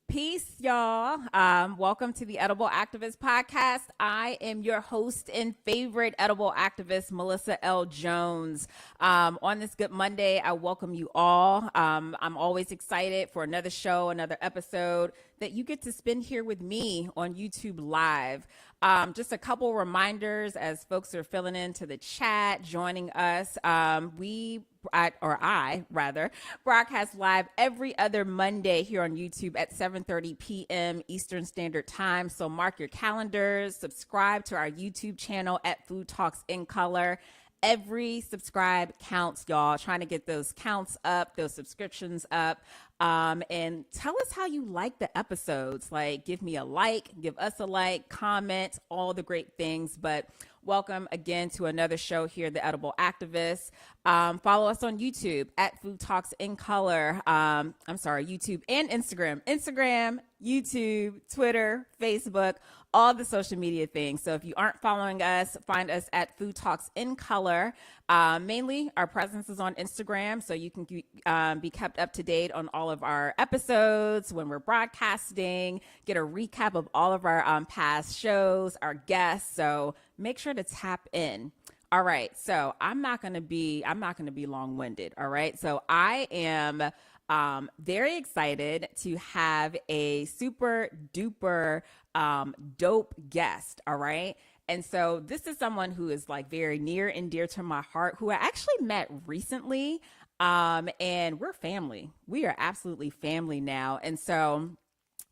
Peace, y'all. Welcome to the Edible Activist Podcast. I am your host and favorite edible activist, Melissa L. Jones. On this Good Monday, I welcome you all. I'm always excited for another show, another episode that you get to spend here with me on YouTube Live. Just a couple reminders as folks are filling into the chat, joining us. I broadcast live every other Monday here on YouTube at 7:30 p.m. Eastern Standard Time. So mark your calendars, subscribe to our YouTube channel at Food Talks in Color. Every subscribe counts, y'all. Trying to get those counts up, those subscriptions up. And tell us how you like the episodes. Like, give me a like, give us a like, comment, all the great things. But welcome again to another show here, The Edible Activist. Follow us on YouTube at Food Talks in Color. YouTube and Instagram. Instagram, YouTube, Twitter, Facebook, all the social media things. So if you aren't following us, find us at Food Talks in Color. Mainly, our presence is on Instagram, so you can be kept up to date on all of our episodes when we're broadcasting, get a recap of all of our past shows, our guests. So make sure to tap in. All right, so I'm not going to be long-winded. All right, so I am very excited to have a super duper dope guest. All right. And so this is someone who is like very near and dear to my heart, who I actually met recently. And we're family. We are absolutely family now. And so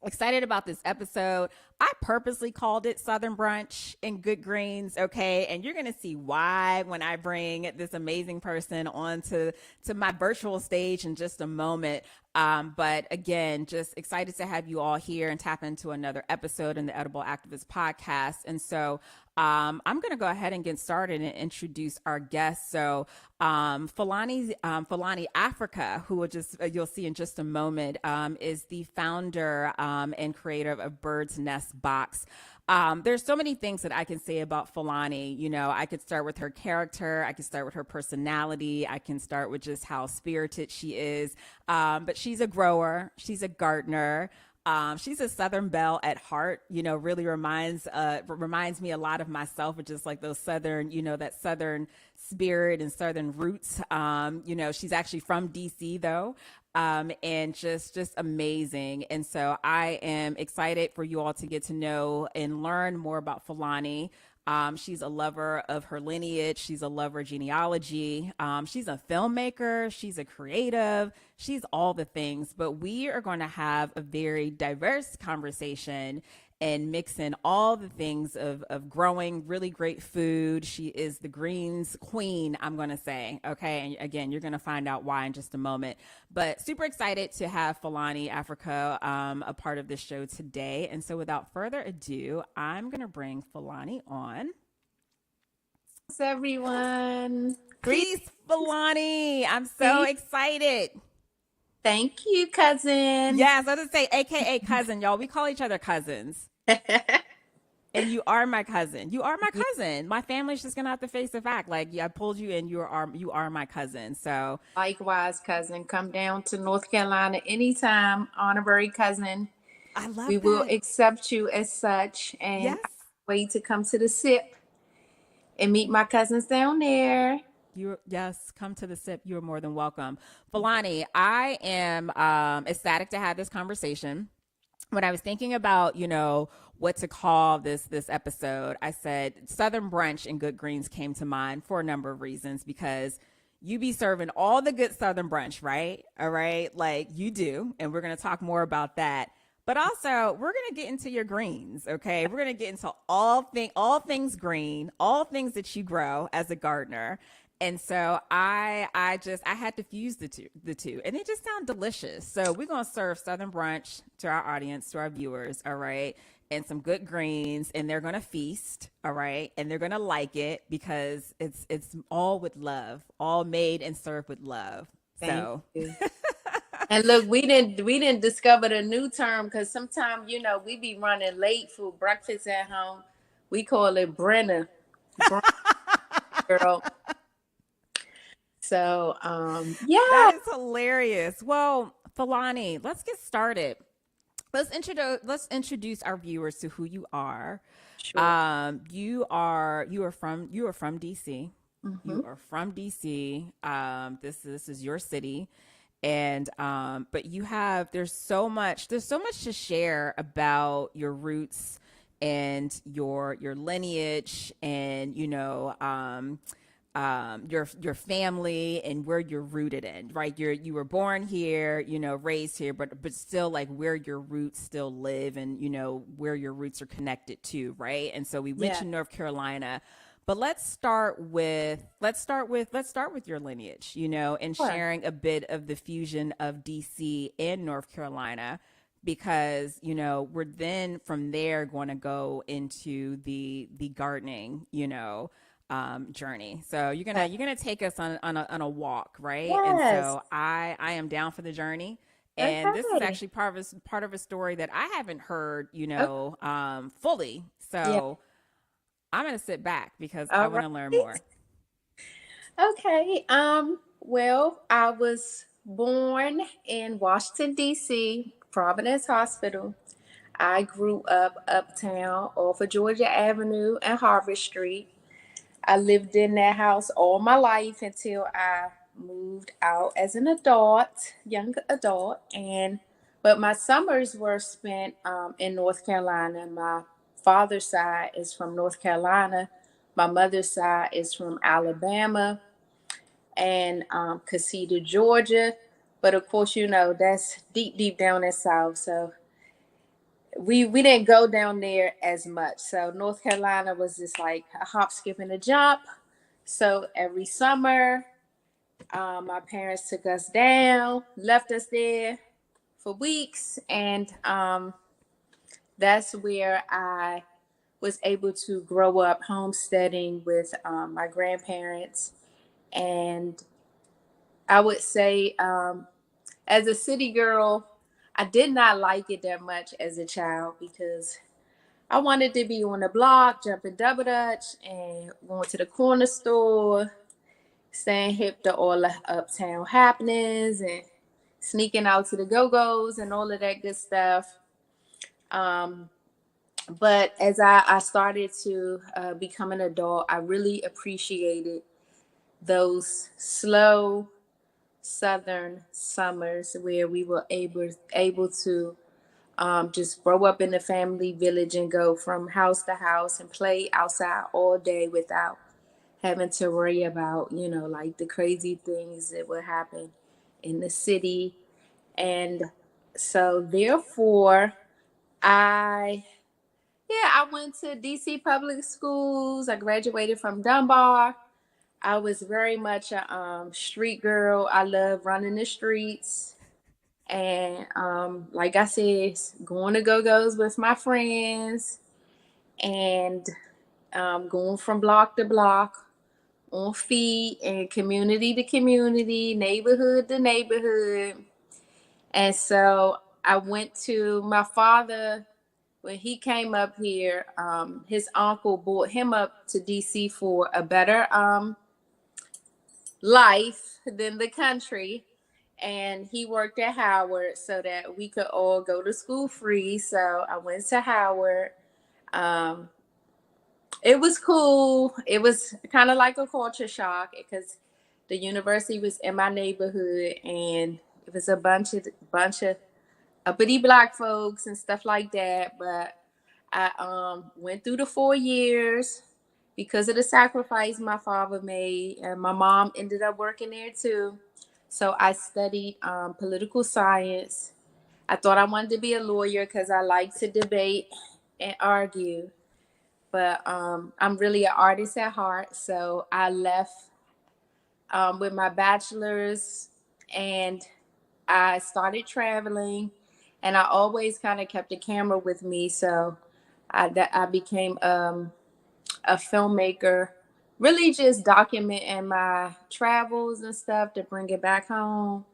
excited about this episode. I purposely called it Southern Brunch and Good Greens, okay? And you're going to see why when I bring this amazing person onto my virtual stage in just a moment. But again, just excited to have you all here and tap into another episode in the Edible Activist Podcast. And so I'm going to go ahead and get started and introduce our guest. So Fulani Africa, who you'll see in just a moment, is the founder and creator of Bird's Nest Box. There's so many things that I can say about Fulani. You know, I could start with her character. I could start with her personality. I can start with just how spirited she is. But she's a grower. She's a gardener. She's a Southern belle at heart, you know, really reminds me a lot of myself, with just like those Southern, you know, that Southern spirit and Southern roots. You know, she's actually from DC though. And just amazing. And so I am excited for you all to get to know and learn more about Fulani. She's a lover of her lineage. She's a lover of genealogy. She's a filmmaker. She's a creative. She's all the things. But we are going to have a very diverse conversation and mix in all the things of growing really great food. She is the greens queen, I'm going to say. Okay. And again, you're going to find out why in just a moment. But super excited to have Fulani Africa a part of this show today. And so without further ado, I'm going to bring Fulani on. Thanks, everyone. Peace, Fulani. I'm so excited. Thank you, cousin. Yes, I was going to say, AKA cousin, y'all. We call each other cousins. And you are my cousin. You are my cousin. My family's just going to have to face the fact. Like, I pulled you in, you are my cousin. So likewise, cousin. Come down to North Carolina anytime, honorary cousin. I love We will accept you as such. And yes. I wait to come to the SIP and meet my cousins down there. Yes, come to the SIP. You're more than welcome. Fulani, I am ecstatic to have this conversation. When I was thinking about, you know, what to call this episode, I said Southern Brunch and Good Greens came to mind for a number of reasons, because you be serving all the good Southern brunch, right? All right, like you do. And we're going to talk more about that. But also, we're going to get into your greens, okay? We're going to get into all things green, all things that you grow as a gardener. And so I had to fuse the two, and it just sounds delicious. So we're going to serve Southern brunch to our audience, to our viewers, all right, and some good greens, and they're going to feast, all right, and they're going to like it because it's all with love, all made and served with love. Thank you. And look, we didn't discover the new term, because sometimes, you know, we be running late for breakfast at home. We call it Brenner. Girl. So, yeah. That is hilarious. Well, Fulani, let's get started. Let's introduce our viewers to who you are. Sure. You are from DC. Mm-hmm. You are from DC. This is your city, and but there's so much to share about your roots and your lineage, and your family and where you're rooted in, right? You were born here, raised here, but still like where your roots still live, and where your roots are connected to, right? And so we Yeah. mentioned North Carolina, but let's start with your lineage, and Sure. sharing a bit of the fusion of DC and North Carolina, because we're then from there going to go into the gardening, journey. So you're gonna Okay. you're gonna take us on a walk, right? And Yes. so I am down for the journey. And this is Okay. actually part of a story that I haven't heard, Okay. fully. Yeah. So I'm gonna sit back because I All want right. to learn more. Okay. Well, I was born in Washington, D.C., Providence Hospital. I grew up uptown off of Georgia Avenue and Harvard Street. I lived in that house all my life until I moved out as an adult, young adult, and but my summers were spent in North Carolina. My father's side is from North Carolina. My mother's side is from Alabama and Casita, Georgia. But of course, that's deep, deep down in South. So we didn't go down there as much. So North Carolina was just like a hop, skip, and a jump. So every summer, my parents took us down, left us there for weeks, and that's where I was able to grow up homesteading with my grandparents. And I would say, as a city girl, I did not like it that much as a child because I wanted to be on the block, jumping double dutch, and going to the corner store, staying hip to all the uptown happenings, and sneaking out to the go-go's and all of that good stuff. Um, but as I started to become an adult, I really appreciated those slow southern summers where we were able to just grow up in the family village and go from house to house and play outside all day without having to worry about, like the crazy things that would happen in the city. And so therefore, I I went to DC public schools. I graduated from Dunbar. I was very much a street girl. I love running the streets. And like I said, going to go-go's with my friends and going from block to block on feet and community to community, neighborhood to neighborhood. And so I went to my father when he came up here. His uncle brought him up to DC for a better life than the country. And he worked at Howard so that we could all go to school free. So I went to Howard. Um, it was cool. It was kind of like a culture shock because the university was in my neighborhood, and it was a bunch of uppity black folks and stuff like that. But I went through the 4 years because of the sacrifice my father made, and my mom ended up working there too. So I studied political science. I thought I wanted to be a lawyer because I like to debate and argue, but I'm really an artist at heart. So I left with my bachelor's, and I started traveling, and I always kind of kept a camera with me. So I became a filmmaker, really just documenting my travels and stuff to bring it back home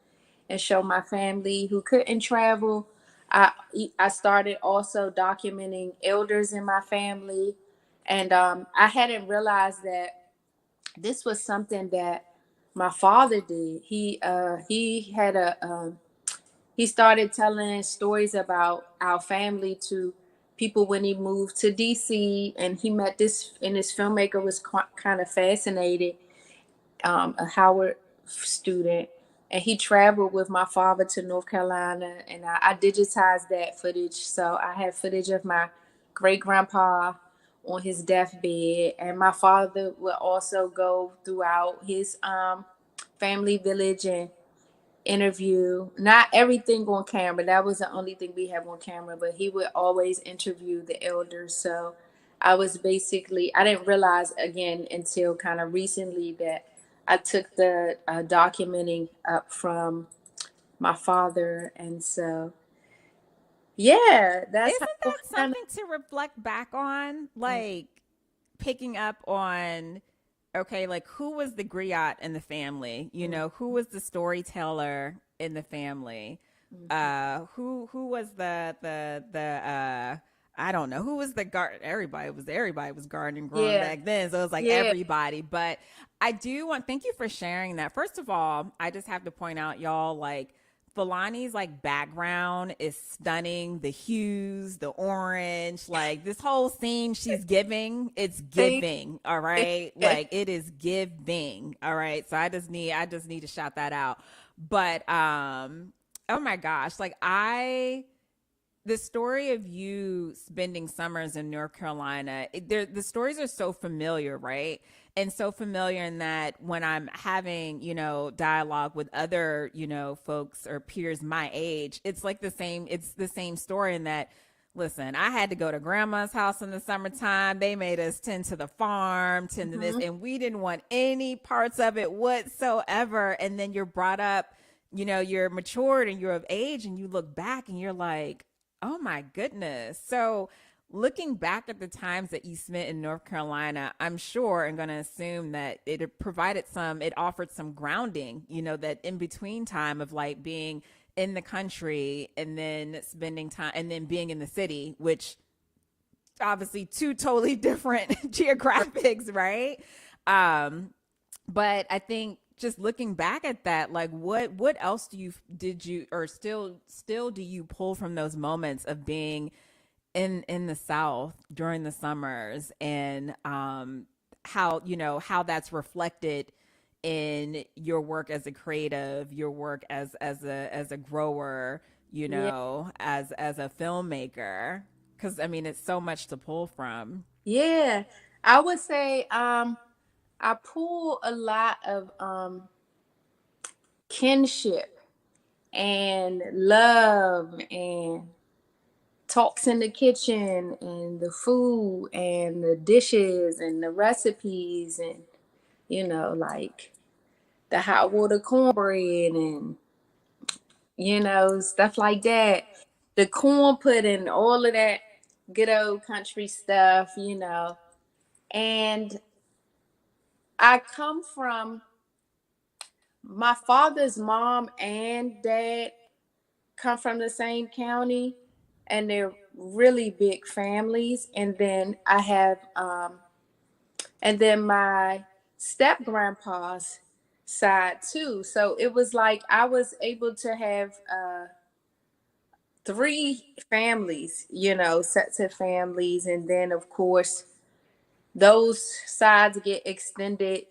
and show my family who couldn't travel. I I started also documenting elders in my family, and I hadn't realized that this was something that my father did. He had he started telling stories about our family to people when he moved to DC, and he met this, and this filmmaker was kind of fascinated, a Howard student, and he traveled with my father to North Carolina, and I digitized that footage. So I have footage of my great grandpa on his deathbed, and my father would also go throughout his family village and interview, not everything on camera, that was the only thing we have on camera, but he would always interview the elders. So I was basically, I didn't realize again until kind of recently that I took the documenting up from my father. And so yeah, that's Isn't how that kind something to reflect back on? of, Like picking up on, okay, like who was the griot in the family? You know, who was the storyteller in the family? Who was the I don't know, who was the everybody was gardening growing yeah, back then, so it was like yeah, everybody. But I do want, thank you for sharing that. First of all, I just have to point out, y'all, like Filani's like background is stunning. The hues, the orange, like this whole scene she's giving, it's thank giving. All right. you. Like it is giving. All right. So I just need to shout that out. But oh my gosh, like the story of you spending summers in North Carolina, the stories are so familiar, right? And so familiar in that when I'm having, dialogue with other, folks or peers my age, it's the same story in that, listen, I had to go to grandma's house in the summertime. They made us tend to the farm, tend to this, Mhm. and we didn't want any parts of it whatsoever. And then you're brought up, you're matured and you're of age and you look back and you're like, oh my goodness. So, looking back at the times that you spent in North Carolina, I'm sure and going to assume that it offered some grounding, that in between time of like being in the country and then spending time and then being in the city, which obviously two totally different geographics, right? Um, but I think just looking back at that, like what else did you or still do you pull from those moments of being in the South during the summers, and how that's reflected in your work as a creative, your work as a grower, Yeah, as a filmmaker, because I mean it's so much to pull from. yeah. I would say I pull a lot of kinship and love and talks in the kitchen and the food and the dishes and the recipes, and like the hot water cornbread and stuff like that, the corn pudding, all of that good old country stuff. And I come from my father's mom and dad come from the same county, and they're really big families. And then I have and then my step grandpa's side too. So it was like I was able to have three families, sets of families. And then of course those sides get extended,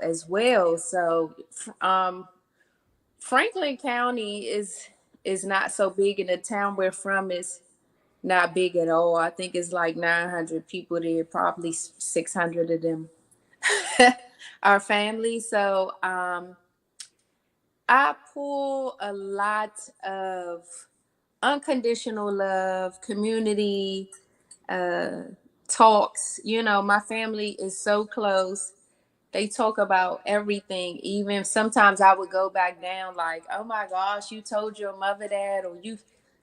as well. So um Franklin County is not so big, and the town we're from is not big at all. I think it's like 900 people there, probably 600 of them are family. So I pull a lot of unconditional love, community, uh, talks. My family is so close. They talk about everything. Even sometimes I would go back down like, oh my gosh, you told your mother that, or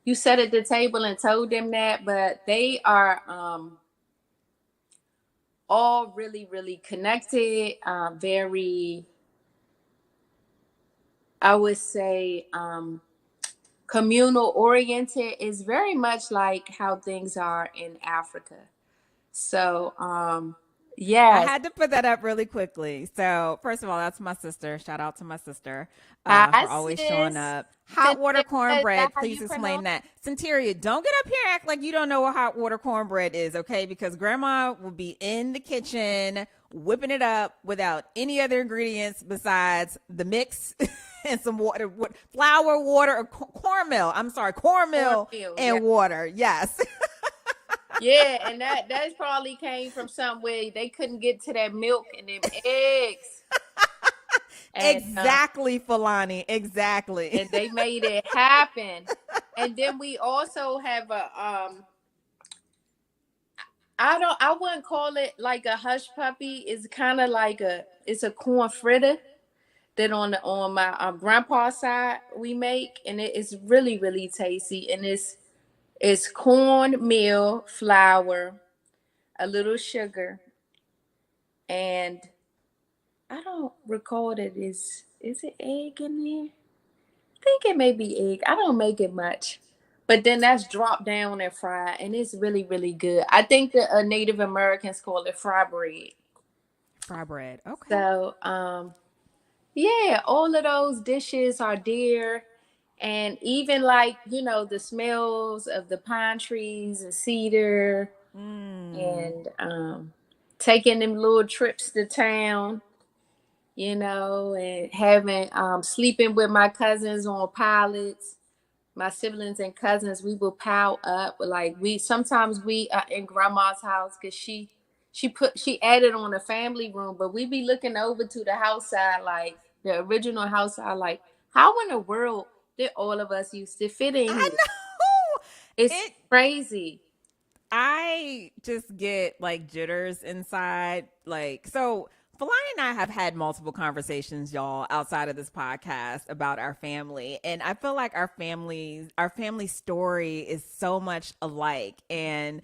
you sat at the table and told them that. But they are all really, really connected, very, I would say, communal oriented. Is very much like how things are in Africa. So I Yes. had to put that up really quickly. So, first of all, that's my sister. Shout out to my sister Hi, for always showing sis. up. Hot water Cynthia, is that cornbread. how Please you pronounce? explain that. Centuria, don't get up here and act like you don't know what hot water cornbread is, okay? Because grandma will be in the kitchen whipping it up without any other ingredients besides the mix and some water, flour, water, or cornmeal. I'm sorry, cornmeal Cornmeal. Yeah. and water. Yes. Yeah, and that probably came from somewhere they couldn't get to that milk and them eggs. And Exactly, Falani. Exactly. and they made it happen. And then we also have a I wouldn't call it like a hush puppy. It's kind of like it's a corn fritter that on my grandpa's side we make, and it is really really tasty. And it's cornmeal, flour, a little sugar, and I don't recall that is it egg in there? I think it may be egg. I don't make it much. But then that's dropped down and fried, and it's really, really good. I think the Native Americans call it fry bread. Fry bread. Okay. So, yeah, all of those dishes are dear. And even like, the smells of the pine trees and cedar Mm. and taking them little trips to town, and having sleeping with my cousins on pallets. My siblings and cousins, we will pile up. Like we sometimes we are in grandma's house because she added on a family room, but we be looking over to the house side, like the original house side, like how in the world did all of us used to fit in I here? know. It's It crazy. I just get like jitters inside. Like, so Falani and I have had multiple conversations, y'all, outside of this podcast about our family. And I feel like our family story is so much alike. And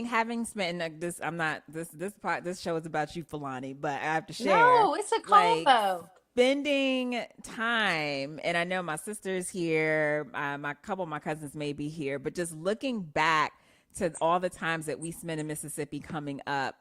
having spent like this, I'm not, this show is about you, Falani, but I have to share No, it's a like combo. spending time, and I know my sister's here, my couple of my cousins may be here, but just looking back to all the times that we spent in Mississippi coming up,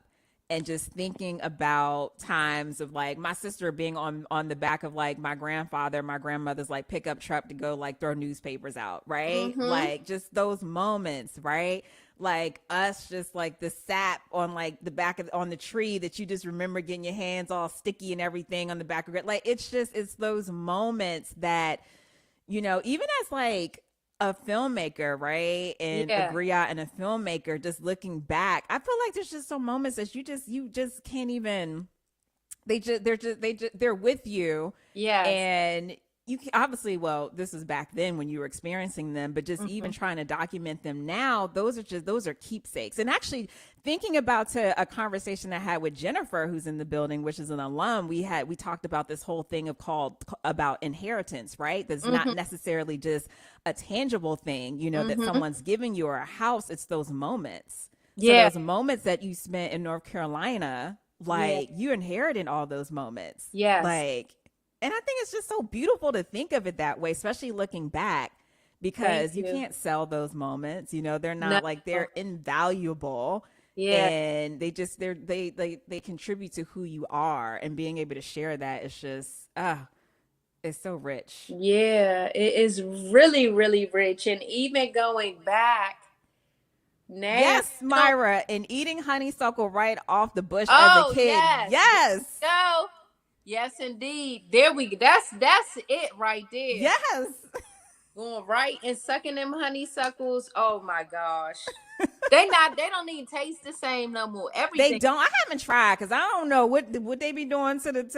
and just thinking about times of like my sister being on the back of like my grandmother's like pickup truck to go like throw newspapers out, right? Mm-hmm. Like just those moments, right? Like us just like the sap on like the back of on the tree that you just remember getting your hands all sticky and everything on the back of it. Like it's those moments that, even as like a filmmaker, right? And a Yeah. griot and a filmmaker, just looking back, I feel like there's just some moments that you just can't even. They're with you, Yes. and you can, obviously, well, this is back then when you were experiencing them, but just Mm-hmm. even trying to document them now, those are keepsakes. And actually, thinking about to a conversation I had with Jennifer, who's in the building, which is an alum, we talked about this whole thing about inheritance, right? That's Mm-hmm. not necessarily just a tangible thing, that Mm-hmm. someone's giving you or a house. It's those moments. So Yeah. those moments that you spent in North Carolina, Yeah. like you inherited all those moments, Yes. like, and I think it's just so beautiful to think of it that way, especially looking back, Thank because you you. can't sell those moments. They're No. not like they're invaluable, Yeah. and they contribute to who you are, and being able to share that is just it's so rich. Yeah, it is really, really rich. And even going back now, Yes, Myra, and eating honeysuckle right off the bush as a oh kid. yes, there Yes. we go. Yes, indeed. There we go. That's it right there. Yes. Going right and sucking them honeysuckles. Oh my gosh. They don't even taste the same no more. They Everything. don't. I haven't tried because I don't know what they be doing to these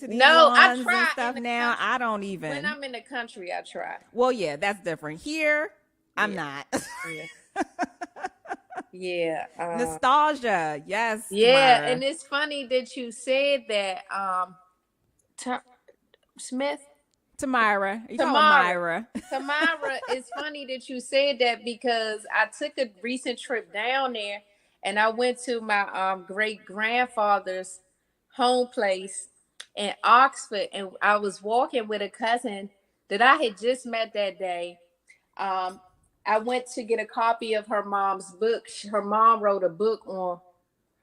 No, I lawns and try in stuff the now. country. I don't When even. I'm in the country, I try. Well, yeah, that's different. Here, I'm Yeah, not. yeah, yeah. Nostalgia, yes, Yeah, and Tamara. it's funny that you said that. T- Smith, Tamara, you call her Tamara. Myra. Tamara, it's funny that you said that because I took a recent trip down there and I went to my great grandfather's home place in Oxford, and I was walking with a cousin that I had just met that day. Um, I went to get a copy of her mom's book. Her mom wrote a book on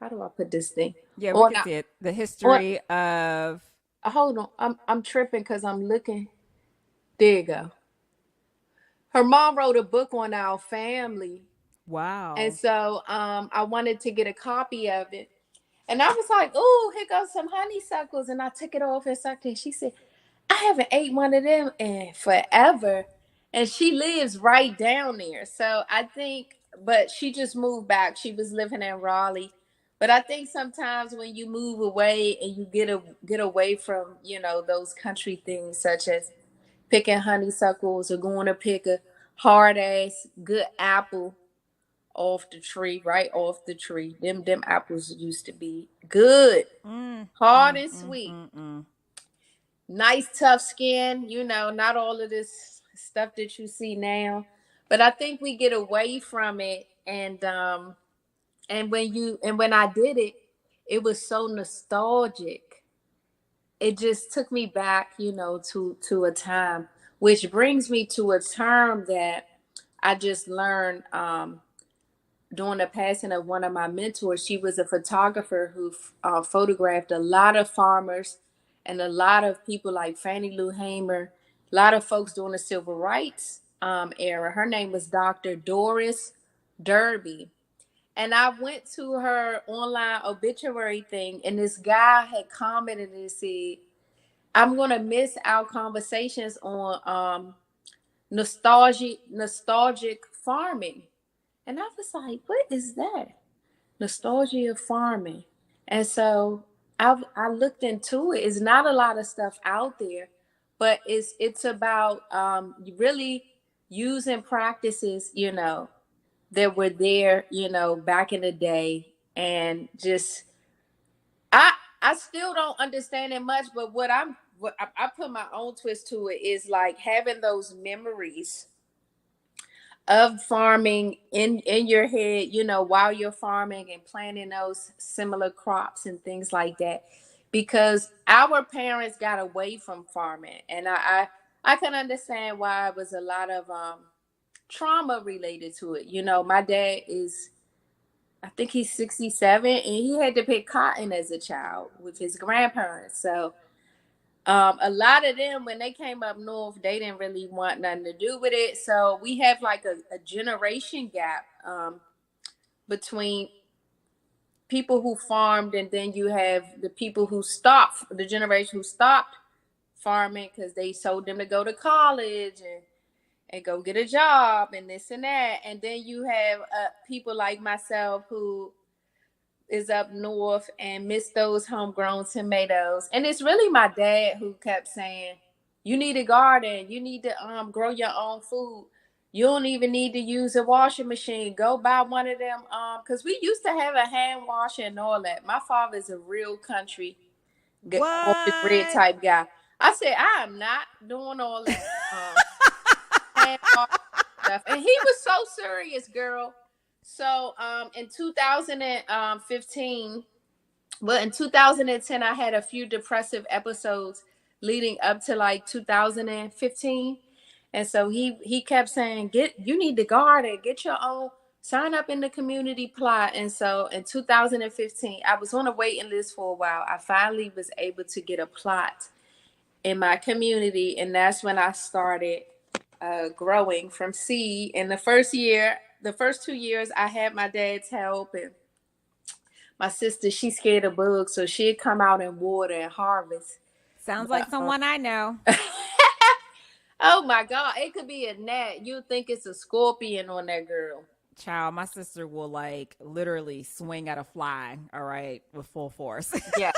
how do I put this thing? Yeah, we On, can see it. The on, history of hold on. I'm tripping because I'm looking. There you go. Her mom wrote a book on our family. And wow. so I wanted to get a copy of it. And I was like, "Oh, here goes some honeysuckles." And I took it off and sucked it. And she said, "I haven't ate one of them in forever." And she lives right down there. So I think, but she just moved back. She was living in Raleigh. But I think sometimes when you move away and you get away from, those country things such as picking honeysuckles or going to pick a hard ass good apple off the tree, right off the tree. Them apples used to be good, Mm, hard mm, and mm, sweet. mm, mm. Nice tough skin, not all of this stuff that you see now. But I think we get away from it, and when I did it, it was so nostalgic. It just took me back, to a time, which brings me to a term that I just learned during the passing of one of my mentors. She was a photographer who photographed a lot of farmers and a lot of people like Fannie Lou Hamer, a lot of folks during the civil rights era. Her name was Dr. Doris Derby. And I went to her online obituary thing, and this guy had commented and said, "I'm gonna miss our conversations on nostalgic farming." And I was like, "What is that? Nostalgia farming?" And so I looked into it. It's not a lot of stuff out there, but it's about really using practices, that were there, back in the day, and just I I still don't understand it much, but what I put my own twist to it is like having those memories of farming in your head, while you're farming and planting those similar crops and things like that, because our parents got away from farming, and I can understand why it was a lot of trauma related to it. My dad is, I think he's 67, and he had to pick cotton as a child with his grandparents. So a lot of them, when they came up north, they didn't really want nothing to do with it. So we have like a generation gap between people who farmed, and then you have the people who stopped, the generation who stopped farming because they sold them to go to college and go get a job and this and that. And then you have people like myself who is up north and miss those homegrown tomatoes. And it's really my dad who kept saying, "You need a garden. You need to grow your own food. You don't even need to use a washing machine. Go buy one of them." Because we used to have a hand washer and all that. My father's a real country off the grid What? type guy. I said, "I am not doing all that hand wash stuff." And he was so serious, girl. So in 2015, but in 2010, I had a few depressive episodes leading up to like 2015. And so he kept saying, "You need to garden, get your own, sign up in the community plot." And so in 2015, I was on a waiting list for a while. I finally was able to get a plot in my community, and that's when I started growing from seed. In the first year, the first 2 years, I had my dad's help, and my sister, she's scared of bugs, so she'd come out and water and harvest. Sounds like But someone I know. oh my God, it could be a gnat. You'd think it's a scorpion on that girl. Child, my sister will like literally swing at a fly, all right, with full force. Yeah.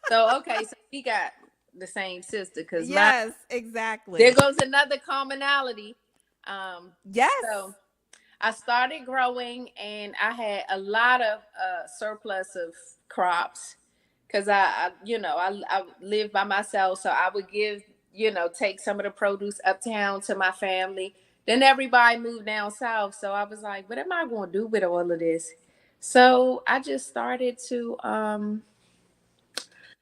So okay, so we got the same sister, because my Yes, there exactly. goes another commonality. Yes. So I started growing, and I had a lot of surplus of crops because I live by myself, so I would give, take some of the produce uptown to my family. Then everybody moved down south, so I was like, "What am I going to do with all of this?" So I just started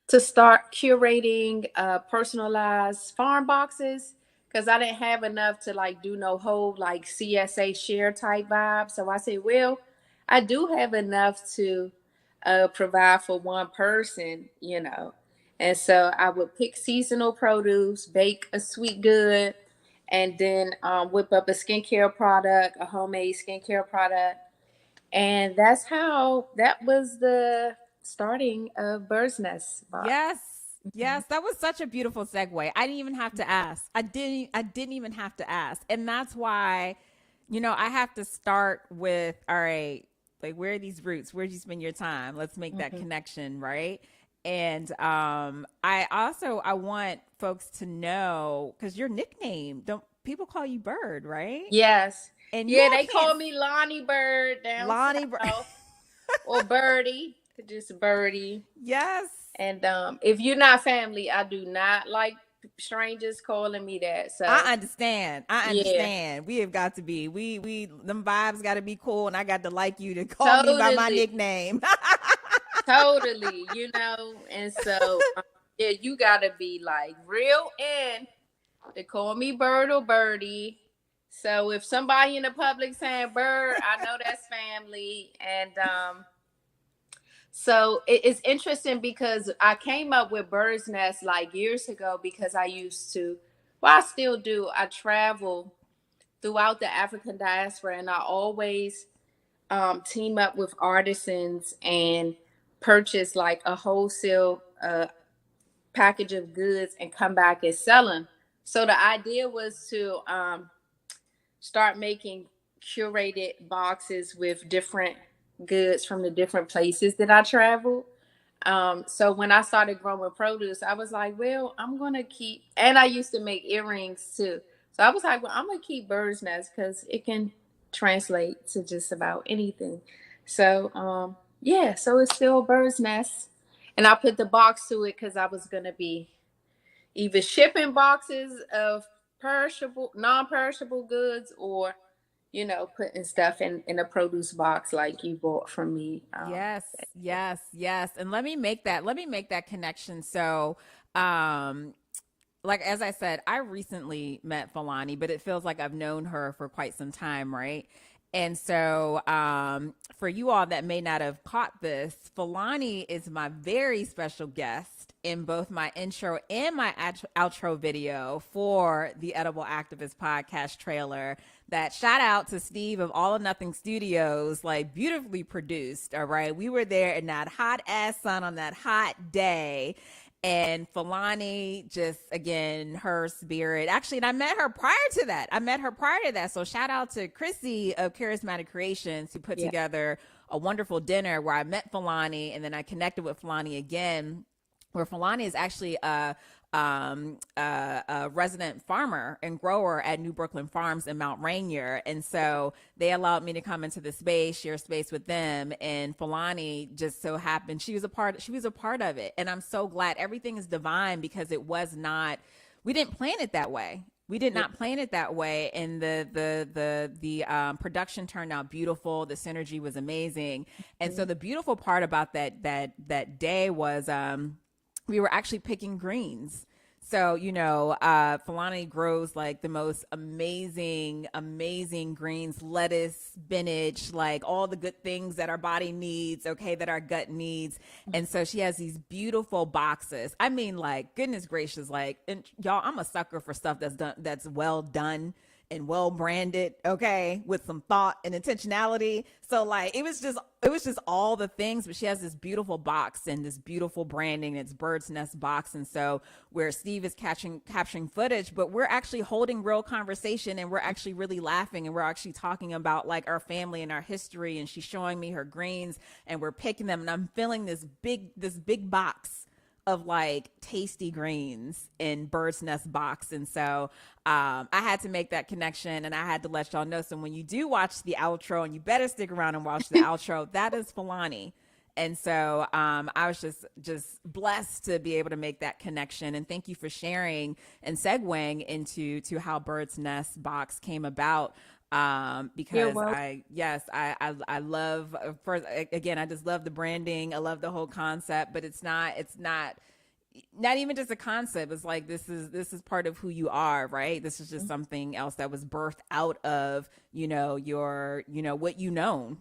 to start curating personalized farm boxes, because I didn't have enough to like do no whole like CSA share type vibe. So I said, well, I do have enough to provide for one person, And so I would pick seasonal produce, bake a sweet good, and then whip up a skincare product, a homemade skincare product. And that was the starting of Bird's Nest Box. Yes. Yes, that was such a beautiful segue. I didn't even have to ask. I didn't even have to ask. And that's why, I have to start with, all right, like where are these roots? Where'd you spend your time? Let's make that Mhm. connection, right? And I want folks to know, because your nickname, don't people call you Bird, right? Yes. And you Yeah, all they can't call me Lonnie Bird down Lonnie Bird. south, or Birdie, just Birdie. Yes. And if you're not family, I do not like strangers calling me that. So I understand. I yeah, understand. We have got to be. We them vibes got to be cool, and I got to like you to call me by my totally, nickname. totally, And so yeah, you gotta be like real in. They call me Bird or Birdie. So if somebody in the public saying Bird, I know that's family. And so it's interesting because I came up with Bird's Nest like years ago because I used to, well, I still do. I travel throughout the African diaspora, and I always team up with artisans and purchase like a wholesale package of goods and come back and sell them. So the idea was to start making curated boxes with different goods from the different places that I traveled. So when I started growing produce, I was like, well, I'm gonna keep, and I used to make earrings too. So I was like, well, I'm gonna keep Bird's Nest because it can translate to just about anything. So yeah, so it's still Bird's Nest, and I put the box to it because I was gonna be either shipping boxes of perishable, non-perishable goods, or putting stuff in a produce box like you bought from me. Yes, yes, yes. And let me make that connection. So, um, like as I said, I recently met Falani, but it feels like I've known her for quite some time, right? And so, for you all that may not have caught this, Falani is my very special guest in both my intro and my outro video for the Edible Activist podcast trailer. That shout out to Steve of All or Nothing Studios, like beautifully produced. All right. We were there in that hot ass sun on that hot day. And Falani, just again, her spirit. Actually, and I met her prior to that. So shout out to Chrissy of Charismatic Creations who put Yeah. together a wonderful dinner where I met Falani and then I connected with Falani again, where Falani is actually a resident farmer and grower at New Brooklyn Farms in Mount Rainier. And so they allowed me to come into the space, share space with them. And Falani just so happened she was a part of it. And I'm so glad everything is divine because we didn't plan it that way. We did not plan it that way, and the production turned out beautiful. The synergy was amazing, and so the beautiful part about that day was we were actually picking greens. So, Falani grows like the most amazing greens, lettuce, spinach, like all the good things that our body needs, okay, that our gut needs. And so she has these beautiful boxes. I mean, like, goodness gracious, like, and y'all, I'm a sucker for stuff that's well done and well branded, okay, with some thought and intentionality. So like it was just all the things, but she has this beautiful box and this beautiful branding. It's Bird's Nest box. And so where Steve is capturing footage, but we're actually holding real conversation and we're actually really laughing and we're actually talking about like our family and our history. And she's showing me her greens and we're picking them and I'm feeling this big box of like tasty greens in Bird's Nest box. And so I had to make that connection and I had to let y'all know. So when you do watch the outro, and you better stick around and watch the outro, that is Falani. And so I was just blessed to be able to make that connection. And thank you for sharing and segueing into how Bird's Nest box came about. Because I love, first, again, I just love the branding. I love the whole concept, but it's not, not even just a concept. It's like this is part of who you are, right? This is just something else that was birthed out of, your, what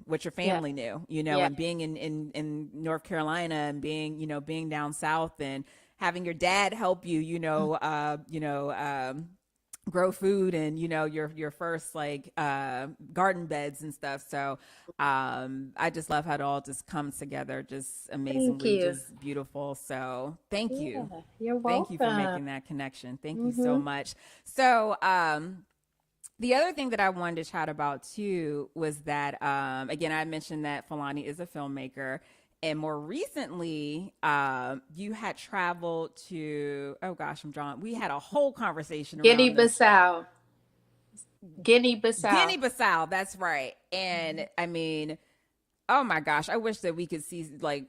what your Yeah. family knew, Yeah. and being in North Carolina, and being, being down south, and having your dad help you, grow food, and your first like garden beds and stuff. So I just love how it all just comes together, just Thank amazingly, you. just beautiful. So thank you. Yeah. You're Thank you for welcome. making that connection. Thank you so Mm-hmm. much. So the other thing that I wanted to chat about too was that, again, I mentioned that Falani is a filmmaker. And more recently, you had traveled to, oh gosh, I'm drawing. We had a whole conversation Guinea around this. Bissau. Guinea Bissau. Guinea Bissau, that's right. And I mean, oh my gosh, I wish that we could see like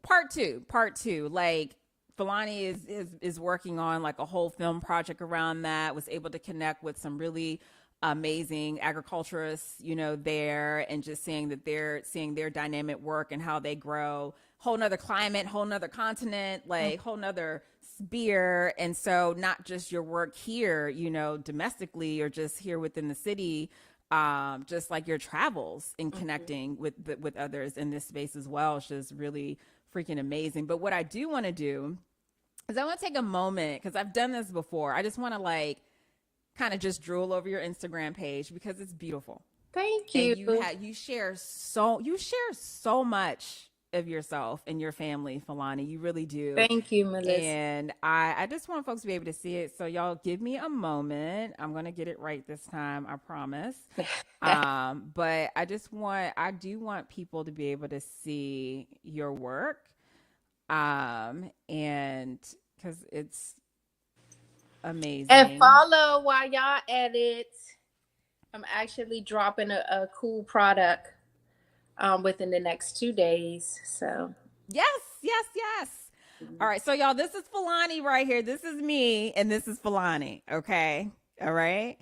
part two. Like Filani is working on like a whole film project around that. Was able to connect with some really amazing agriculturists, there, and just seeing that they're seeing their dynamic work and how they grow. Whole nother climate, whole nother continent, like whole nother sphere. And so not just your work here, domestically, or just here within the city, just like your travels and connecting with others in this space as well. It's just really freaking amazing. But what I do want to do is I want to take a moment, because I've done this before. I just want to like kind of just drool over your Instagram page, because it's beautiful. Thank And you. you share so much of yourself and your family, Falani. You really do. Thank you, Melissa. And I just want folks to be able to see it. So y'all give me a moment. I'm gonna get it right this time, I promise. But I do want people to be able to see your work. And because it's And amazing. follow while y'all at it. I'm actually dropping a cool product within the next 2 days. So Yes, yes, yes. All right, so y'all, this is Falani right here. This is me, and this is Falani. Okay, all right.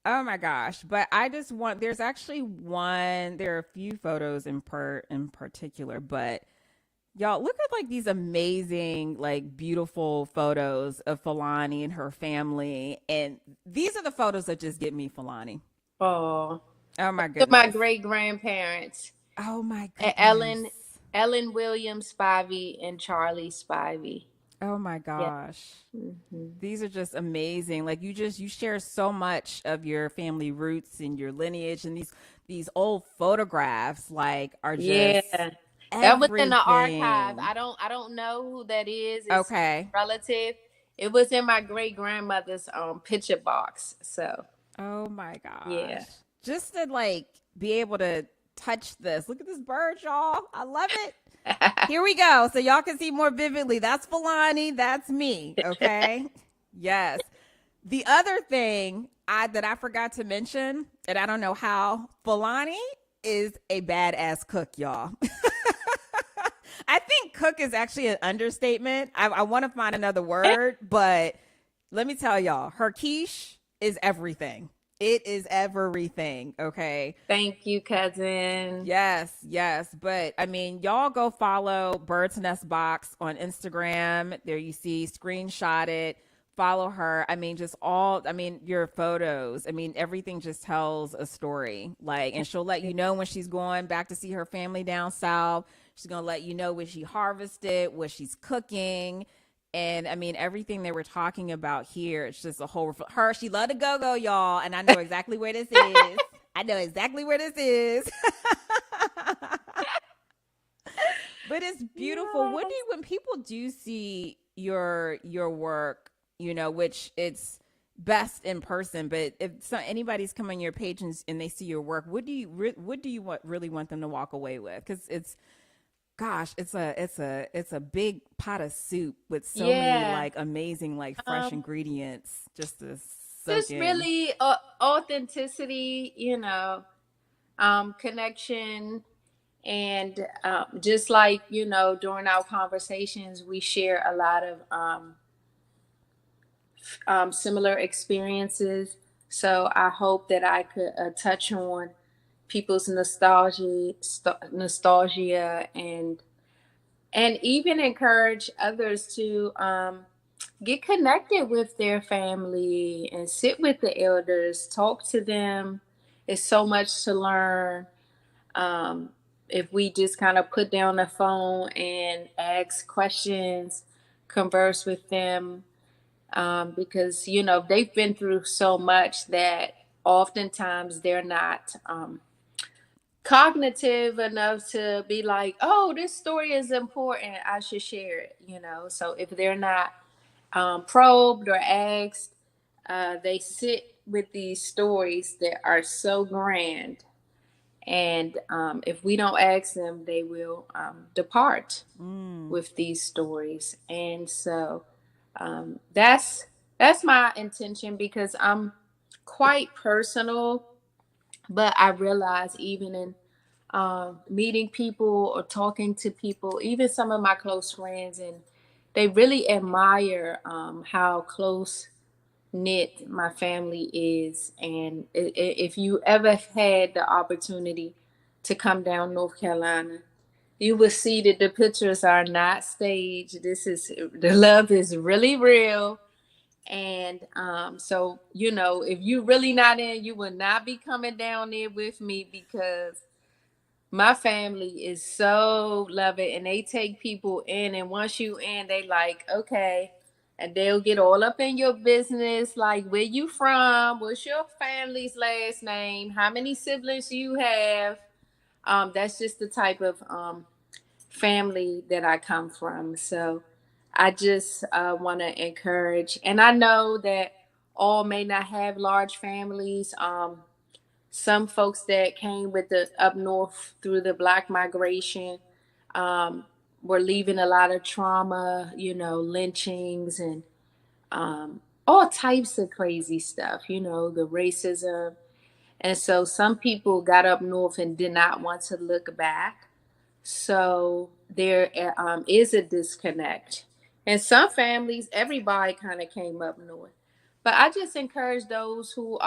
Oh my gosh! But I just want. There's actually one. There are a few photos in particular, but y'all look at like these amazing, like beautiful photos of Falani and her family, and these are the photos that just get me, Falani. oh, Oh my to my goodness. great grandparents, Oh my Ellen goodness. Ellen Williams Spivey and Charlie Spivey. Oh my Yeah. gosh. Hmm. These are just amazing. Like you share so much of your family roots and your lineage, and these old photographs like are just Yeah. That was in the archive. everything. I don't know who that is. It's Okay. relative. It was in my great grandmother's picture box. So Oh my gosh. yeah. Just to like be able to touch this. Look at this bird, y'all. I love it. Here we go. So y'all can see more vividly. That's Falani. That's me. Okay. Yes. The other thing that I forgot to mention, and I don't know how, Falani is a badass cook, y'all. I think cook is actually an understatement. I want to find another word, but let me tell y'all, her quiche is everything. It is everything. Okay. Thank you, cousin. Yes, yes. But I mean, y'all go follow Bird's Nest Box on Instagram. There you see, screenshot it, follow her. I mean, your photos. I mean, everything just tells a story. Like, and she'll let you know when she's going back to see her family down south. She's going to let you know when she harvested, what she's cooking. And I mean, everything that we're talking about here, it's just a whole, her, she loved to go, y'all. And I know exactly where this is. I know exactly where this is. But it's beautiful. What do Yes. you, when people do see your work, which it's best in person, but if anybody's come on your page and they see your work, what do you really want them to walk away with? Because it's, gosh, it's a big pot of soup with so many Yeah. like amazing like fresh Um, ingredients just to soak just in. really authenticity, connection, and just like during our conversations, we share a lot of similar experiences. So I hope that I could touch on people's nostalgia and and even encourage others to get connected with their family and sit with the elders, talk to them. It's so much to learn. Um, if we just kind of put down the phone and ask questions, converse with them, because they've been through so much that oftentimes they're not cognitive enough to be like, oh, this story is important, I should share it. So if they're not probed or asked, they sit with these stories that are so grand, and if we don't ask them, they will depart with these stories. And so that's my intention, because I'm quite personal, but I realize even in meeting people or talking to people, even some of my close friends, and they really admire how close knit my family is. And if you ever had the opportunity to come down North Carolina, you will see that the pictures are not staged. The love is really real. And so, if you really not in, you will not be coming down there with me, because my family is so loving, and they take people in. And once you in, they like, okay. And they'll get all up in your business, like, where you from? What's your family's last name? How many siblings you have? That's just the type of family that I come from. So I just want to encourage, and I know that all may not have large families. Some folks that came with the up north through the Black migration um, were leaving a lot of trauma, lynchings and all types of crazy stuff, the racism. And so some people got up north and did not want to look back. So there is a disconnect. And some families, everybody kind of came up north. But I just encourage those who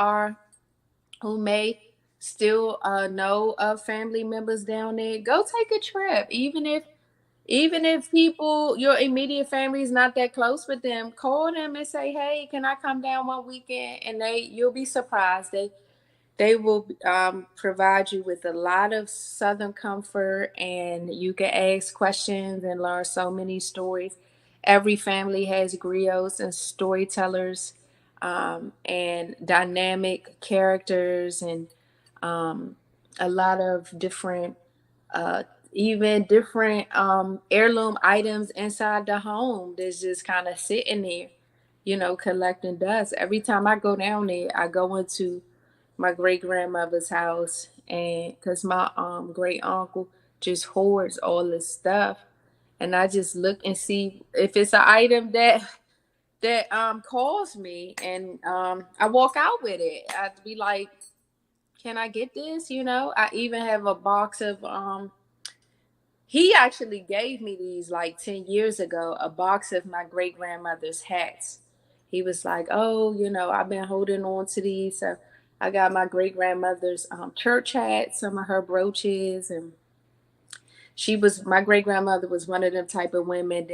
may still know of family members down there, go take a trip. Even if people, your immediate family is not that close with them, call them and say, hey, can I come down one weekend? And you'll be surprised. They will provide you with a lot of Southern comfort, and you can ask questions and learn so many stories. Every family has griots and storytellers, and dynamic characters, and a lot of different, uh, even different heirloom items inside the home that's just kind of sitting there, collecting dust. Every time I go down there, I go into my great grandmother's house, and because my great uncle just hoards all this stuff, and I just look and see if it's an item that calls me, and I walk out with it. I'd be like, can I get this? I even have a box of he actually gave me these like 10 years ago, a box of my great grandmother's hats. He was like, oh, I've been holding on to these. So I got my great grandmother's church hat, some of her brooches. And my great grandmother was one of them type of women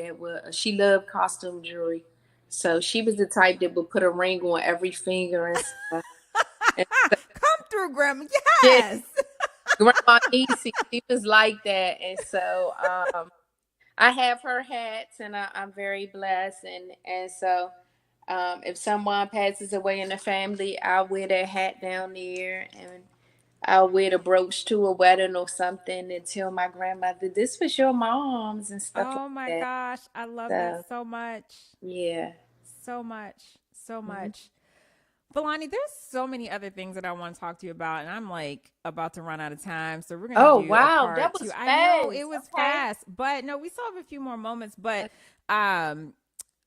she loved costume jewelry. So she was the type that would put a ring on every finger and stuff. And Come through, Grandma. yeah, Yes. Grandma Easy, she was like that. And so I have her hats, and I'm very blessed. And so if someone passes away in the family, I'll wear that hat down there, and I'll wear the brooch to a wedding or something, and tell my grandmother, this was your mom's, and stuff like Oh my that. gosh. I love that So so much. yeah. So much. So Mhm. much. Villani, there's so many other things that I want to talk to you about, and I'm like about to run out of time. So we're gonna Oh do a wow, that part two. was I know it fast. was Okay. fast, but no, we still have a few more moments. But um,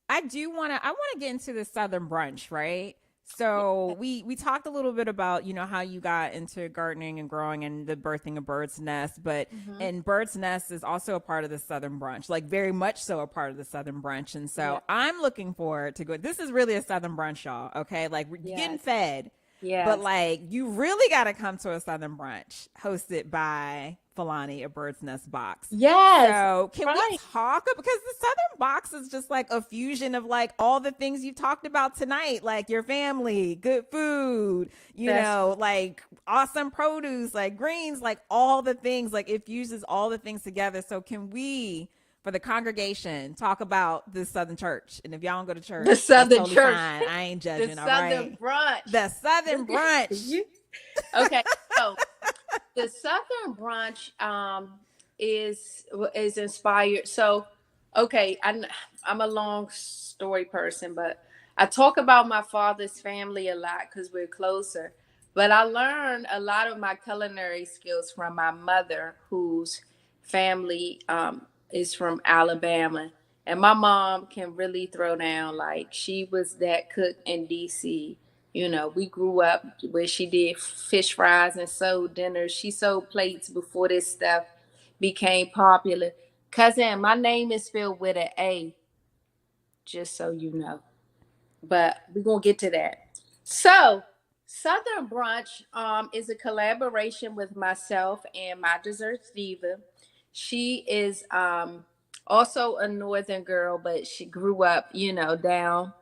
I wanna get into the Southern brunch, right? So we talked a little bit about how you got into gardening and growing and the birthing of Bird's Nest, but Hmm. and Bird's Nest is also a part of the Southern brunch, like very much so a part of the Southern brunch. And Yeah. so I'm looking forward to go. This is really a Southern brunch, y'all. Okay, like we're getting Yes. fed. But Yes. like, you really got to come to a Southern brunch hosted by Filani, a Bird's Nest box. Yes. So can we Right. talk, because the Southern box is just like a fusion of like all the things you talked about tonight, like your family, good food, That's like awesome produce, like greens, like all the things, like it fuses all the things together. So can we, for the congregation, talk about the Southern church? And if y'all don't go to the church, that's Southern totally church, fine. I ain't the judging. All Southern right. brunch. The Southern brunch. Okay, so the Southern brunch is inspired. So, okay, I'm a long story person, but I talk about my father's family a lot because we're closer. But I learned a lot of my culinary skills from my mother, whose family is from Alabama. And my mom can really throw down. Like, she was that cook in DC. You know, we grew up where she did fish fries and sold dinners. She sold plates before this stuff became popular. Cousin, my name is spelled with an A, just so you know. But we're gonna get to that. So, Southern Brunch is a collaboration with myself and my desserts diva. She is also a northern girl, but she grew up, down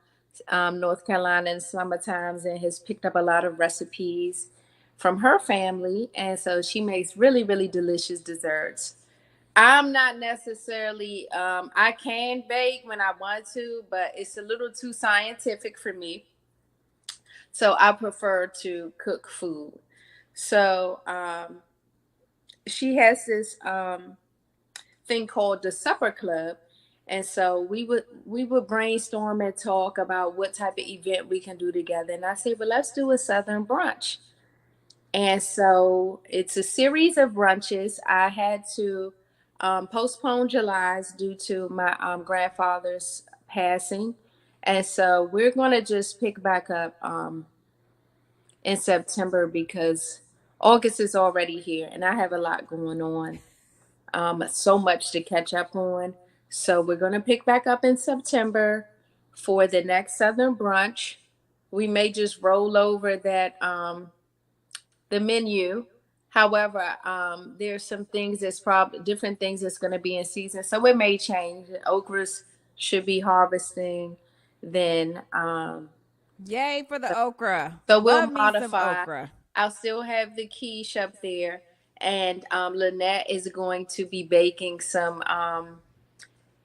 North Carolina in the summer times, and has picked up a lot of recipes from her family. And so she makes really, really delicious desserts. I'm not necessarily, I can bake when I want to, but it's a little too scientific for me. So I prefer to cook food. So she has this thing called the Supper Club. And so we would brainstorm and talk about what type of event we can do together. And I said, well, let's do a Southern brunch. And so it's a series of brunches. I had to postpone July's due to my grandfather's passing. And so we're going to just pick back up in September because August is already here and I have a lot going on, so much to catch up on. So we're going to pick back up in September for the next Southern brunch. We may just roll over that the menu. However, there's some things that's probably different things that's going to be in season, so it may change. The okras should be harvesting then. Yay for the okra. So we'll Love me some modify. okra. I'll still have the quiche up there, and Lynette is going to be baking some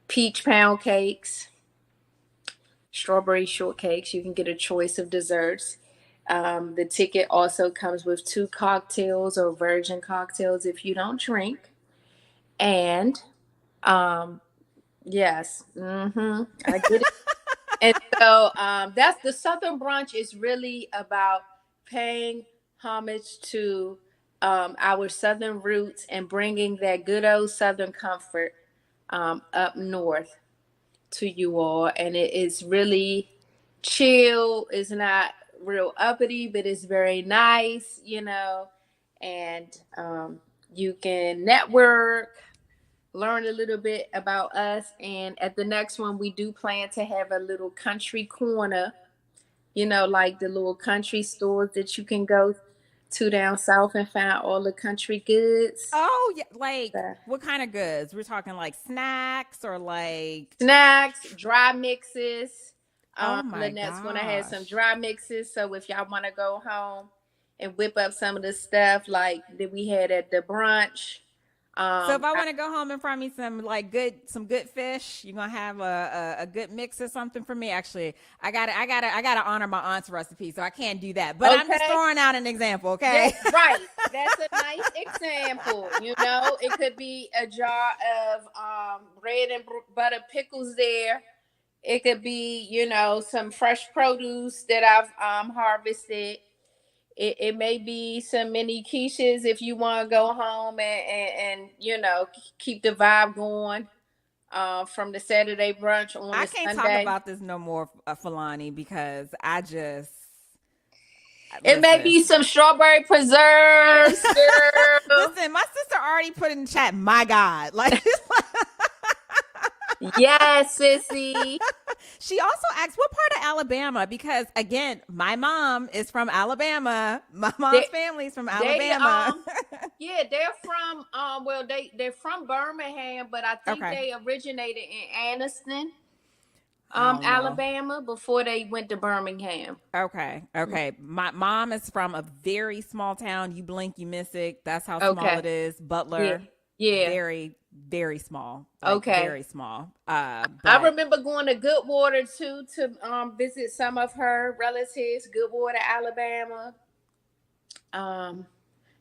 peach pound cakes, strawberry shortcakes. You can get a choice of desserts. The ticket also comes with 2 cocktails or virgin cocktails if you don't drink. And yes, I get it. And so that's the Southern brunch is really about paying homage to our Southern roots and bringing that good old Southern comfort up north to you all. And it is really chill. It's not real uppity, but it's very nice, and you can network, learn a little bit about us. And at the next one, we do plan to have a little country corner, like the little country stores that you can go to down south and find all the country goods. Oh, yeah. Like, So, what kind of goods? We're talking like snacks or like. snacks, dry mixes. Oh my Lynette's going to have some gosh. dry mixes. So if y'all want to go home and whip up some of the stuff like that we had at the brunch. So if I want to go home and fry me some good fish, you're gonna have a good mix or something for me. Actually, I gotta honor my aunt's recipe, so I can't do that. But I'm just Okay. throwing out an example, okay? Yes, right. That's a nice example. It could be a jar of bread and butter pickles there. It could be, some fresh produce that I've harvested. It may be some mini quiches if you want to go home and keep the vibe going from the Saturday brunch on I the can't talk Sunday. about this no more, Falani, because I just It may listen. be some strawberry preserves, girl. Listen, my sister already put in the chat. My God, like Yes, sissy. She also asked, what part of Alabama? Because again, my mom is from Alabama. My mom's They, family's from they Alabama. yeah, they're from well, they're from Birmingham, but I think Okay. they originated in Anniston, I don't know. Alabama, before they went to Birmingham. Okay. Okay. My mom is from a very small town. You blink, you miss it. That's how small Okay. it is. Yeah. Butler, Yeah. very, very small. Like Okay. very small. I But remember going to Goodwater too to visit some of her relatives, Goodwater, Alabama. Um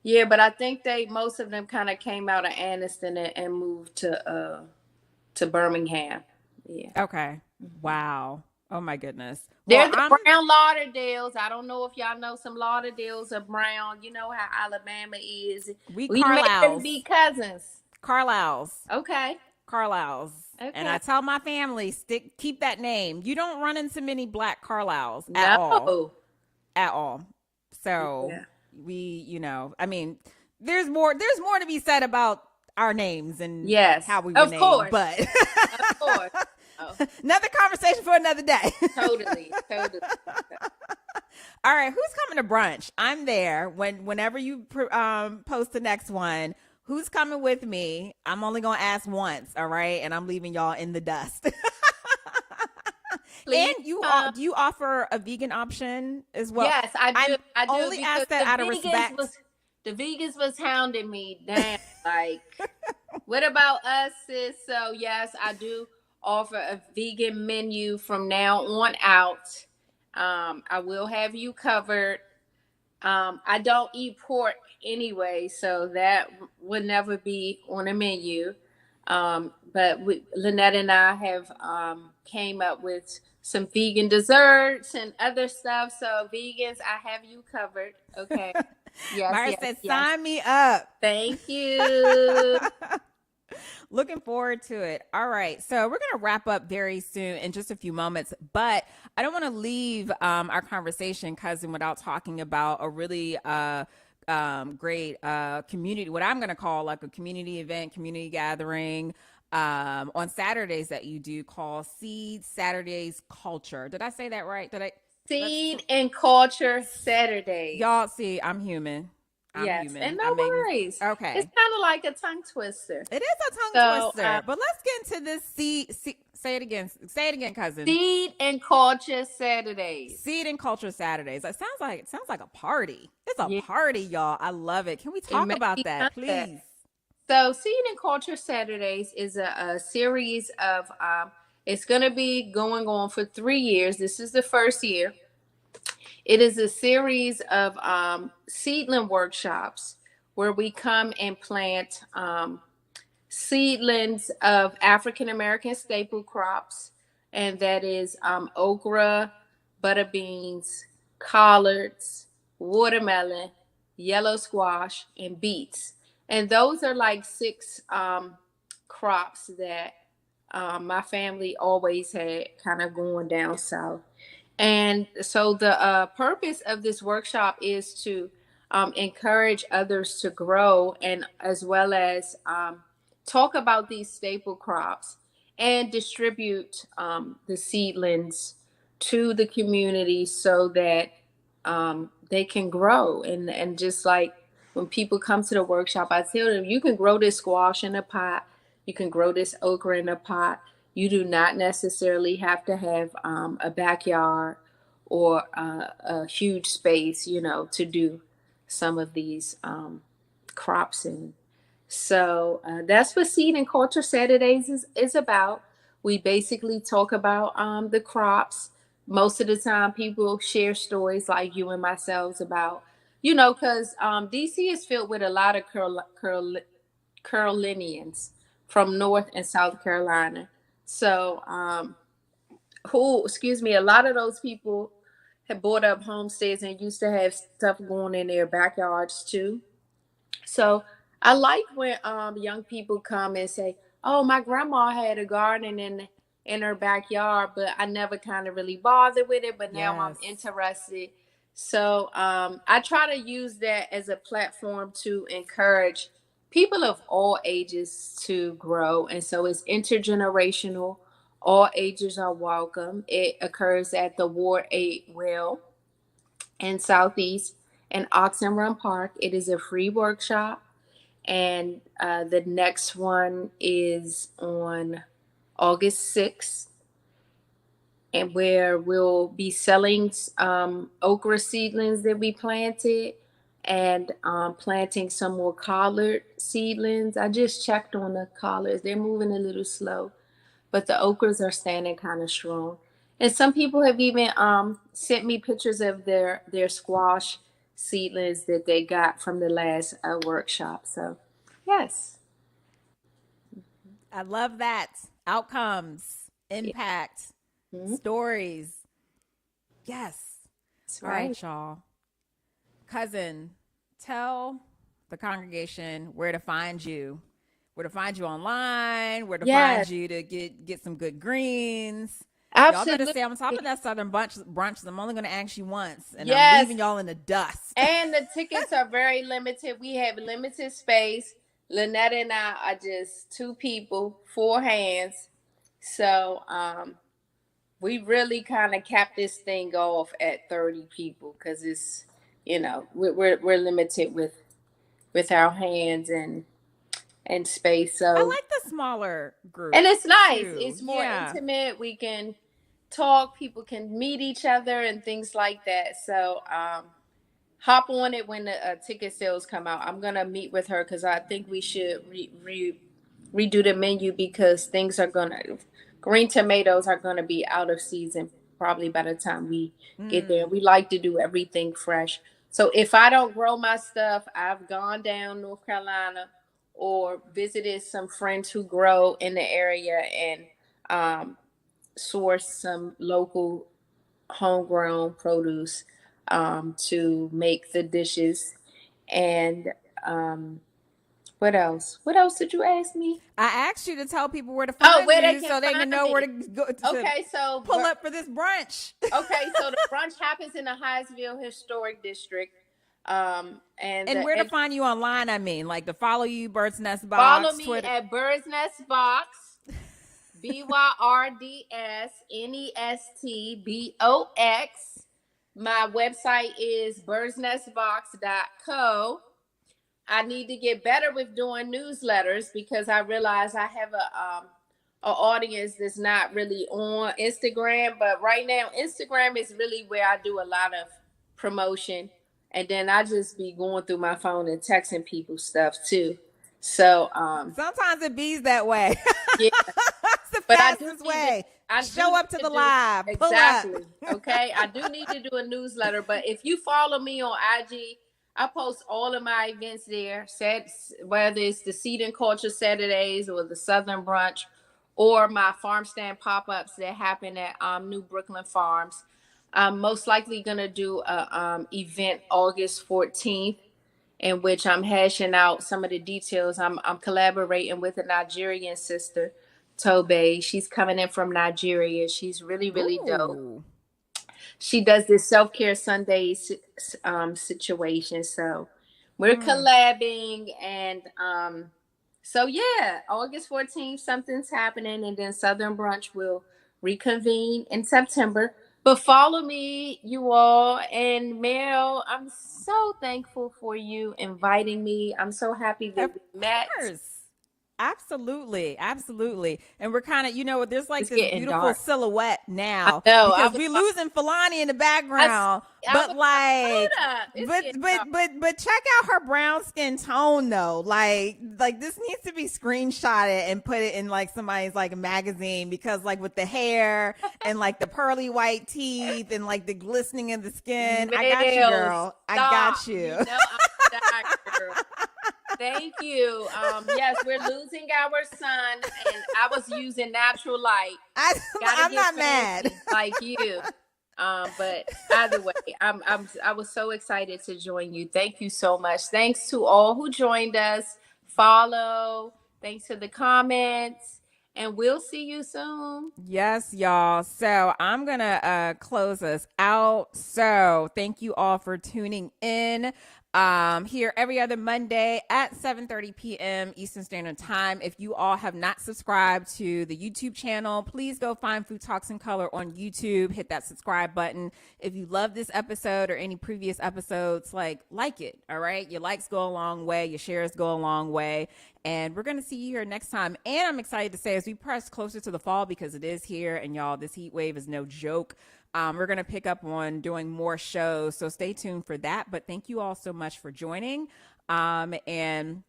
yeah, but I think they most of them kind of came out of Anniston and moved to Birmingham. Yeah. okay. Wow. Oh my goodness. Well, They're the I'm brown Lauderdales. I don't know if y'all know some Lauderdales are brown. You know how Alabama is. we We may Carlisles. be cousins. Carlisles. Okay. Carlisles. And Okay. I tell my family, keep that name. You don't run into many black Carlisles at all. No. At all. So Yeah. I mean, there's more to be said about our names and Yes. how we were Of named, course. but Of course. Oh, another conversation for another day. totally. Totally. All right, who's coming to brunch? I'm there whenever you post the next one. Who's coming with me? I'm only gonna ask once, all right, and I'm leaving y'all in the dust. Please. And do you offer a vegan option as well? Yes, I do. I do only because ask that out of respect. The vegans was hounding me down. Like, what about us, sis? So yes, I do offer a vegan menu from now on out. I will have you covered. I don't eat pork anyway, so that would never be on a menu. But Lynette and I have came up with some vegan desserts and other stuff. So vegans, I have you covered. Okay. Yes, Myra yes, said, yes. sign me up. Thank you. Looking forward to it. All right. So we're going to wrap up very soon in just a few moments, but I don't want to leave our conversation, cousin, without talking about a really great community, what I'm going to call like a community event, community gathering on Saturdays that you do called Seed Saturdays Culture. Did I say that right? Seed and Culture Saturdays. Y'all see, I'm human. I'm yes, human. and no worries. Okay. It's kind of like a tongue twister. It is a tongue twister. But let's get into this seed. Say it again. Say it again, cousin. Seed and Culture Saturdays. Seed and Culture Saturdays. It sounds like a party. It's a party, y'all. I love it. Can we talk about that, please? So, Seed and Culture Saturdays is a series of. It's going to be going on for 3 years. This is the first year. It is a series of seedling workshops where we come and plant seedlings of African American staple crops, and that is okra, butter beans, collards, watermelon, yellow squash, and beets. And those are like 6 crops that my family always had kind of going down south. And so the purpose of this workshop is to encourage others to grow, and as well as talk about these staple crops and distribute the seedlings to the community so that they can grow. And just like when people come to the workshop, I tell them, you can grow this squash in a pot, you can grow this okra in a pot. You do not necessarily have to have a backyard or a huge space, to do some of these crops. And so that's what Seed and Culture Saturdays is about. We basically talk about the crops. Most of the time, people share stories like you and myself about, because DC is filled with a lot of Carolinians from North and South Carolina. So, a lot of those people have bought up homesteads and used to have stuff going in their backyards too. So I like when young people come and say, "Oh, my grandma had a garden in her backyard, but I never kind of really bothered with it, but now I'm interested." So I try to use that as a platform to encourage people of all ages to grow. And so it's intergenerational. All ages are welcome. It occurs at the Ward 8 Well in Southeast and Oxen Run Park. It is a free workshop. And the next one is on August 6th, and where we'll be selling okra seedlings that we planted and planting some more collard seedlings. I just checked on the collards. They're moving a little slow, but the okras are standing kind of strong. And some people have even sent me pictures of their squash seedlings that they got from the last workshop. So, yes. I love that. Outcomes, Yeah. impact, Mhm. stories. Yes. That's All right. right, y'all. Cousin, tell the congregation where to find you. Where to find you online, where to find Yes, you to get some good greens. Y'all better absolutely. stay on top of that Southern brunch. I'm only going to ask you once, and I'm Yes. leaving y'all in the dust. And the tickets are very limited. We have limited space. Lynette and I are just two people, four hands. So we really kind of capped this thing off at 30 people because it's, we're limited with our hands and space. I So, like the smaller and groups it's nice. too. It's more Yeah. intimate. We can talk. People can meet each other and things like that. So hop on it when the ticket sales come out. I'm gonna meet with her because I think we should redo the menu because things are gonna green tomatoes are gonna be out of season probably by the time we get there. We like to do everything fresh. So if I don't grow my stuff, I've gone down North Carolina or visited some friends who grow in the area and um, source some local homegrown produce to make the dishes. And what else? What else did you ask me? I asked you to tell people where to Oh, find where they you can so they can find know where me. to go to Okay, so pull up for this brunch. the brunch happens in the Hyattsville Historic District. And And where to find you online, I mean, like to follow you, Bird's Nest follow Box, me Twitter. at Bird's Nest Box, BYRDSNESTBOX. My website is birdsnestbox.co. I need to get better with doing newsletters because I realize I have a audience that's not really on Instagram, but right now Instagram is really where I do a lot of promotion, and then I just be going through my phone and texting people stuff too. So Sometimes it bees that way. yeah, It's the but I do fastest need to way. I do Show up to need the to do live. Pull up. exactly. Okay. I do need to do a newsletter, but if you follow me on IG, I post all of my events there. Whether it's the Seed and Culture Saturdays or the Southern Brunch or my farm stand pop-ups that happen at New Brooklyn Farms. I'm most likely gonna do a event August 14th in which I'm hashing out some of the details. I'm collaborating with a Nigerian sister, Tobe. She's coming in from Nigeria. She's really, really dope. Ooh. She does this self-care Sunday situation. So we're collabing and so yeah, August 14th, something's happening, and then Southern Brunch will reconvene in September. But follow me, you all. And Mel, I'm so thankful for you inviting me. I'm so happy that Of we met. course. Absolutely. Absolutely. And we're kind of, there's like It's this getting beautiful dark. silhouette I now know. because we losing Filani in the I, background. I But was like, hold like, up. It's getting dark. but check out her brown skin tone though. Like this needs to be screenshotted and put it in like somebody's like magazine because like with the hair and like the pearly white teeth and like the glistening of the skin. I got you, Mel, girl. I stop. got you. You know I'm dying, girl. Thank you. Yes, we're losing our son, and I was using natural light. I'm not mad. like you. But either way, I was so excited to join you. Thank you so much. Thanks to all who joined us. Follow. Thanks for the comments, and we'll see you soon. Yes, y'all. So I'm going to close us out. So thank you all for tuning in. Here every other Monday at 7:30 p.m. Eastern Standard Time. If you all have not subscribed to the YouTube channel, please go find Food Talks in Color on YouTube. Hit that subscribe button. If you love this episode or any previous episodes, like it. All right, your likes go a long way. Your shares go a long way. And we're going to see you here next time. And I'm excited to say, as we press closer to the fall, because it is here, and y'all, this heat wave is no joke. We're going to pick up on doing more shows, so stay tuned for that. But thank you all so much for joining. And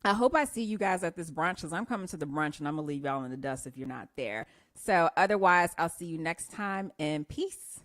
I hope I see you guys at this brunch, because I'm coming to the brunch, and I'm going to leave y'all in the dust if you're not there. So otherwise, I'll see you next time, and peace.